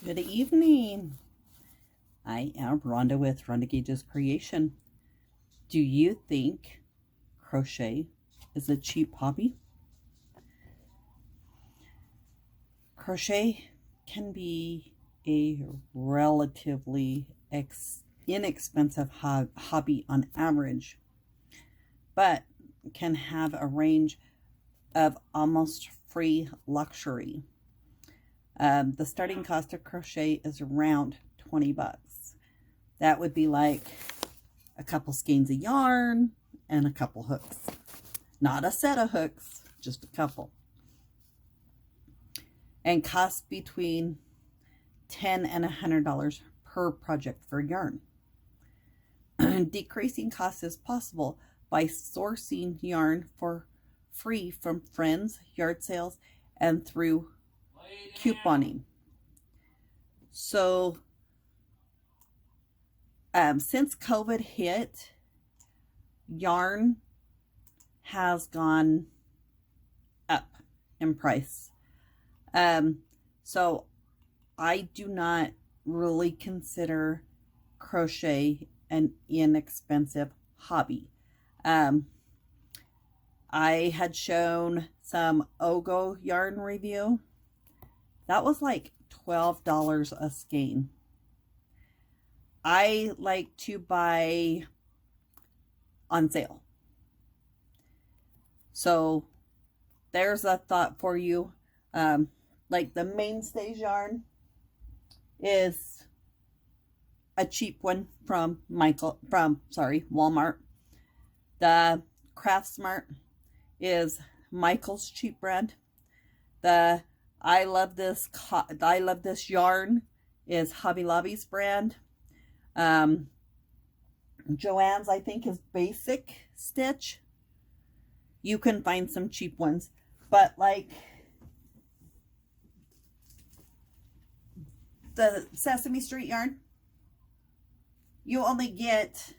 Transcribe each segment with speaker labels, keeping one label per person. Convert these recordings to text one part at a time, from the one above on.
Speaker 1: Good evening. I am Rhonda with Rhonda Gage's Creation. Do you think crochet is a cheap hobby? Crochet can be a relatively inexpensive hobby on average, but can have a range of almost free luxury. The starting cost of crochet is around 20 bucks. That would be like a couple skeins of yarn and a couple hooks. Not a set of hooks, just a couple. And costs between $10 and $100 per project for yarn. Decreasing costs is possible by sourcing yarn for free from friends, yard sales, and through couponing. So since COVID hit, yarn has gone up in price. So I do not really consider crochet an inexpensive hobby. I had shown some Ogo yarn review. That was like $12 a skein. I like to buy on sale. So there's a thought for you. Like the Mainstays yarn is a cheap one from Walmart. The Craft Smart is Michael's cheap brand. The I love this yarn is Hobby Lobby's brand. Joann's, I think, is Basic Stitch. You can find some cheap ones, but like the Sesame Street yarn, you only get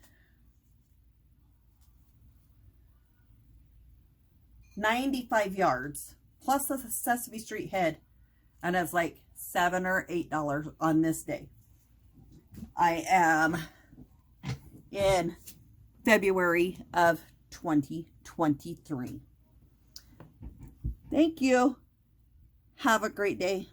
Speaker 1: 95 yards plus the Sesame Street head, and it's like $7 or $8 on this day. I am in February of 2023. Thank you. Have a great day.